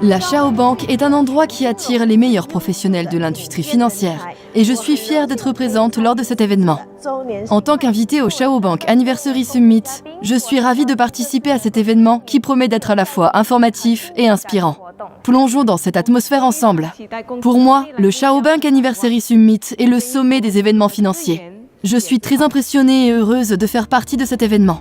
La Chao Bank est un endroit qui attire les meilleurs professionnels de l'industrie financière et je suis fière d'être présente lors de cet événement. En tant qu'invitée au Chao Bank Anniversary Summit, je suis ravie de participer à cet événement qui promet d'être à la fois informatif et inspirant. Plongeons dans cette atmosphère ensemble. Pour moi, le Chao Bank Anniversary Summit est le sommet des événements financiers. Je suis très impressionnée et heureuse de faire partie de cet événement.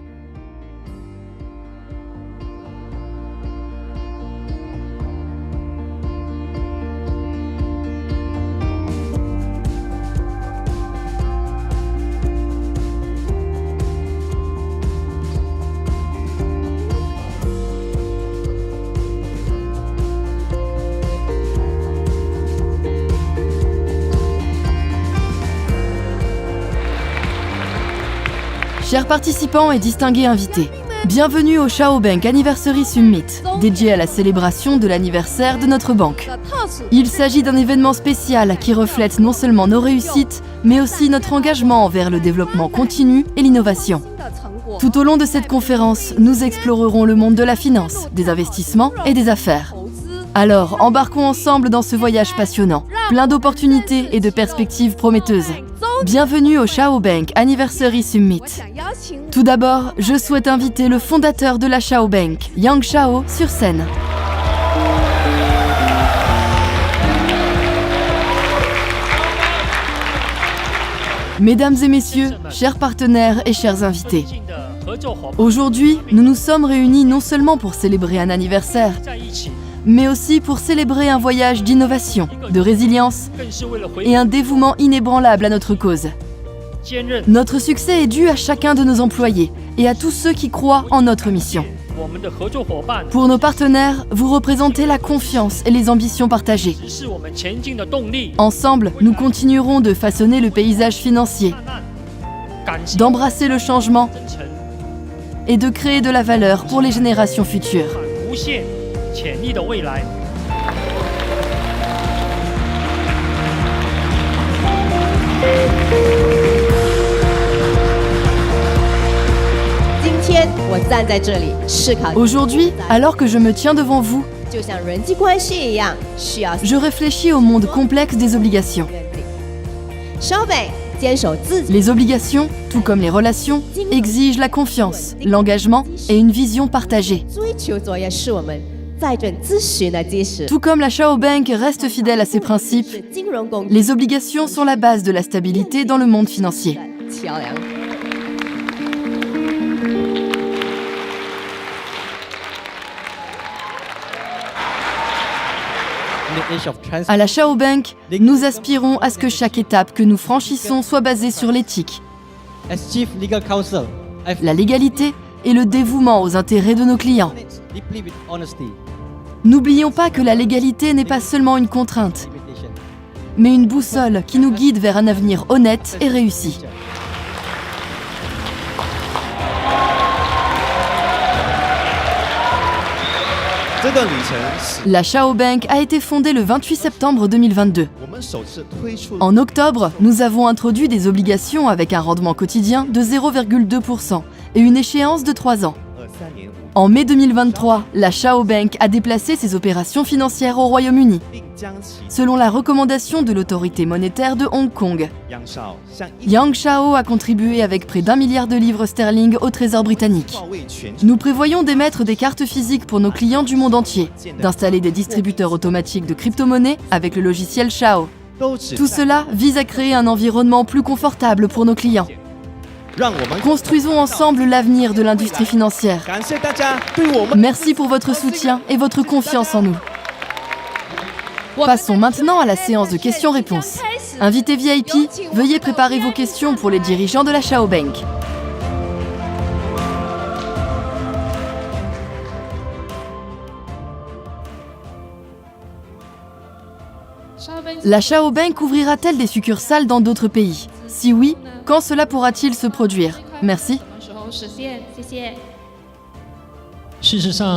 Chers participants et distingués invités, bienvenue au Chao Bank Anniversary Summit, dédié à la célébration de l'anniversaire de notre banque. Il s'agit d'un événement spécial qui reflète non seulement nos réussites, mais aussi notre engagement envers le développement continu et l'innovation. Tout au long de cette conférence, nous explorerons le monde de la finance, des investissements et des affaires. Alors, embarquons ensemble dans ce voyage passionnant, plein d'opportunités et de perspectives prometteuses. Bienvenue au Chao Bank Anniversary Summit. Tout d'abord, je souhaite inviter le fondateur de la Chao Bank, Yang Chao, sur scène. Mesdames et messieurs, chers partenaires et chers invités, aujourd'hui, nous nous sommes réunis non seulement pour célébrer un anniversaire, mais aussi pour célébrer un voyage d'innovation, de résilience et un dévouement inébranlable à notre cause. Notre succès est dû à chacun de nos employés et à tous ceux qui croient en notre mission. Pour nos partenaires, vous représentez la confiance et les ambitions partagées. Ensemble, nous continuerons de façonner le paysage financier, d'embrasser le changement et de créer de la valeur pour les générations futures. Aujourd'hui, alors que je me tiens devant vous, je réfléchis au monde complexe des obligations. Les obligations, tout comme les relations, exigent la confiance, l'engagement et une vision partagée. Tout comme la Chao Bank reste fidèle à ses principes, les obligations sont la base de la stabilité dans le monde financier. À la Chao Bank, nous aspirons à ce que chaque étape que nous franchissons soit basée sur l'éthique, la légalité et le dévouement aux intérêts de nos clients. N'oublions pas que la légalité n'est pas seulement une contrainte, mais une boussole qui nous guide vers un avenir honnête et réussi. La Chao Bank a été fondée le 28 septembre 2022. En octobre, nous avons introduit des obligations avec un rendement quotidien de 0,2% et une échéance de 3 ans. En mai 2023, la Chao Bank a déplacé ses opérations financières au Royaume-Uni, selon la recommandation de l'autorité monétaire de Hong Kong. Yang Chao a contribué avec près d'1 milliard de livres sterling au Trésor britannique. Nous prévoyons d'émettre des cartes physiques pour nos clients du monde entier, d'installer des distributeurs automatiques de crypto-monnaies avec le logiciel Chao. Tout cela vise à créer un environnement plus confortable pour nos clients. Construisons ensemble l'avenir de l'industrie financière. Merci pour votre soutien et votre confiance en nous. Passons maintenant à la séance de questions-réponses. Invités VIP, veuillez préparer vos questions pour les dirigeants de la Chao Bank. La Chao Bank ouvrira-t-elle des succursales dans d'autres pays? Si oui, quand cela pourra-t-il se produire? Merci.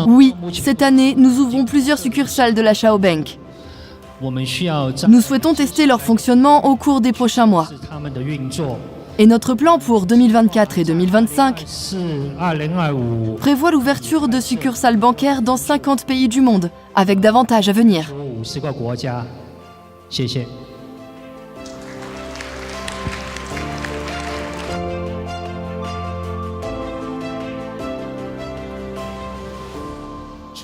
Oui, cette année, nous ouvrons plusieurs succursales de la Chao Bank. Nous souhaitons tester leur fonctionnement au cours des prochains mois. Et notre plan pour 2024 et 2025 prévoit l'ouverture de succursales bancaires dans 50 pays du monde, avec davantage à venir.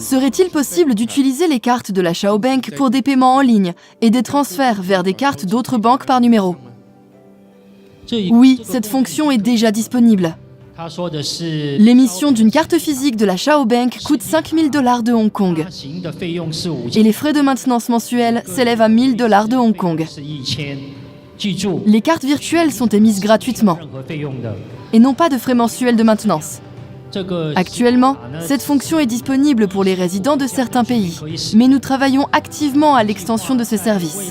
Serait-il possible d'utiliser les cartes de la Chao Bank pour des paiements en ligne et des transferts vers des cartes d'autres banques par numéro? Oui, cette fonction est déjà disponible. L'émission d'une carte physique de la Chao Bank coûte 5 000 $ de Hong Kong. Et les frais de maintenance mensuels s'élèvent à 1 000 $ de Hong Kong. Les cartes virtuelles sont émises gratuitement et n'ont pas de frais mensuels de maintenance. Actuellement, cette fonction est disponible pour les résidents de certains pays, mais nous travaillons activement à l'extension de ce service.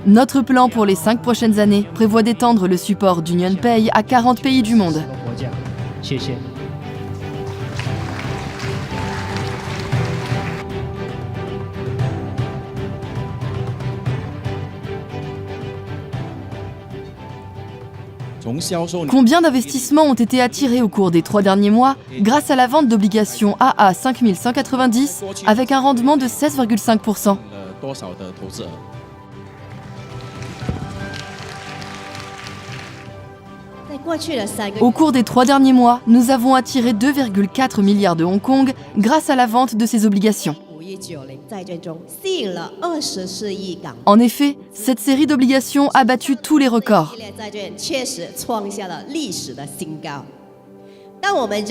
Notre plan pour les 5 prochaines années prévoit d'étendre le support d'UnionPay à 40 pays du monde. Combien d'investissements ont été attirés au cours des 3 derniers mois grâce à la vente d'obligations AA 5190 avec un rendement de 16,5%? Au cours des 3 derniers mois, nous avons attiré 2,4 milliards de Hong Kong grâce à la vente de ces obligations. En effet, cette série d'obligations a battu tous les records.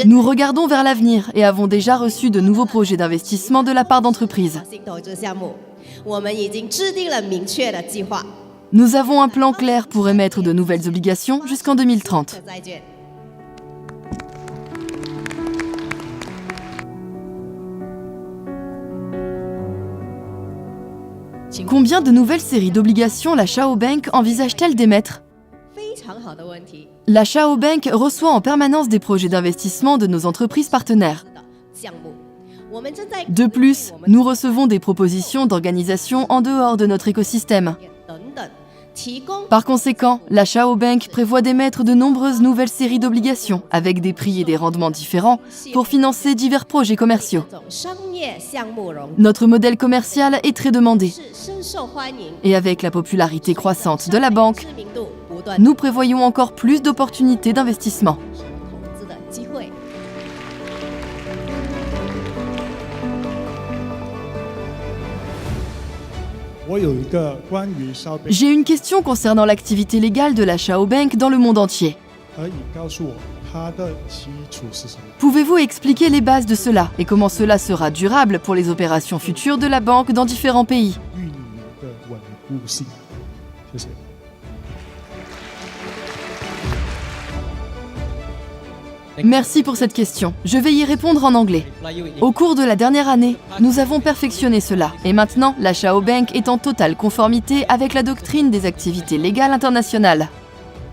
Nous regardons vers l'avenir et avons déjà reçu de nouveaux projets d'investissement de la part d'entreprises. Nous avons un plan clair pour émettre de nouvelles obligations jusqu'en 2030. Combien de nouvelles séries d'obligations la Chao Bank envisage-t-elle d'émettre? La Chao Bank reçoit en permanence des projets d'investissement de nos entreprises partenaires. De plus, nous recevons des propositions d'organisations en dehors de notre écosystème. Par conséquent, la Chao Bank prévoit d'émettre de nombreuses nouvelles séries d'obligations avec des prix et des rendements différents pour financer divers projets commerciaux. Notre modèle commercial est très demandé. Et avec la popularité croissante de la banque, nous prévoyons encore plus d'opportunités d'investissement. J'ai une question concernant l'activité légale de la Chao Bank dans le monde entier. Pouvez-vous expliquer les bases de cela et comment cela sera durable pour les opérations futures de la banque dans différents pays? Merci pour cette question. Je vais y répondre en anglais. Au cours de la dernière année, nous avons perfectionné cela et maintenant, la Chao Bank est en totale conformité avec la doctrine des activités légales internationales.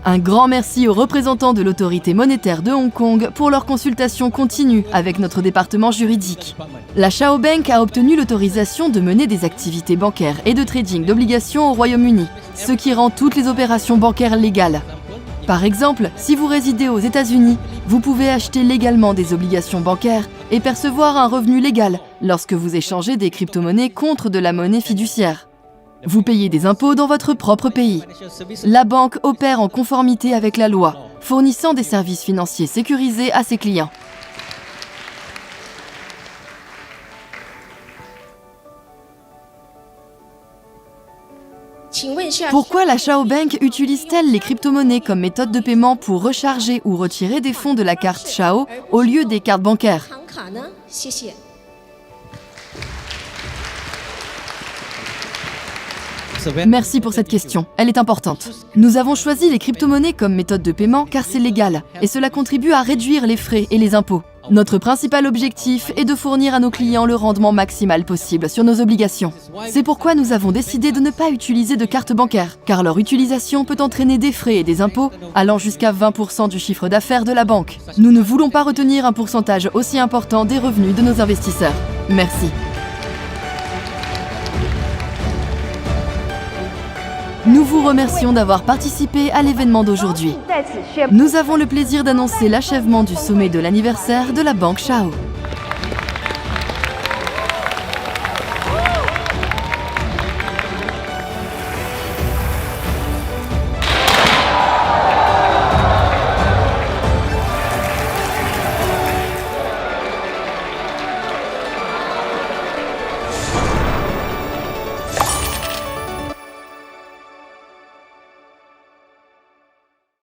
Un grand merci aux représentants de l'autorité monétaire de Hong Kong pour leur consultation continue avec notre département juridique. La Chao Bank a obtenu l'autorisation de mener des activités bancaires et de trading d'obligations au Royaume-Uni, ce qui rend toutes les opérations bancaires légales. Par exemple, si vous résidez aux États-Unis, vous pouvez acheter légalement des obligations bancaires et percevoir un revenu légal lorsque vous échangez des crypto-monnaies contre de la monnaie fiduciaire. Vous payez des impôts dans votre propre pays. La banque opère en conformité avec la loi, fournissant des services financiers sécurisés à ses clients. Pourquoi la Chao Bank utilise-t-elle les crypto-monnaies comme méthode de paiement pour recharger ou retirer des fonds de la carte Chao au lieu des cartes bancaires? Merci pour cette question, elle est importante. Nous avons choisi les crypto-monnaies comme méthode de paiement car c'est légal et cela contribue à réduire les frais et les impôts. Notre principal objectif est de fournir à nos clients le rendement maximal possible sur nos obligations. C'est pourquoi nous avons décidé de ne pas utiliser de carte bancaire, car leur utilisation peut entraîner des frais et des impôts allant jusqu'à 20% du chiffre d'affaires de la banque. Nous ne voulons pas retenir un pourcentage aussi important des revenus de nos investisseurs. Merci. Nous vous remercions d'avoir participé à l'événement d'aujourd'hui. Nous avons le plaisir d'annoncer l'achèvement du sommet de l'anniversaire de la Banque Chao.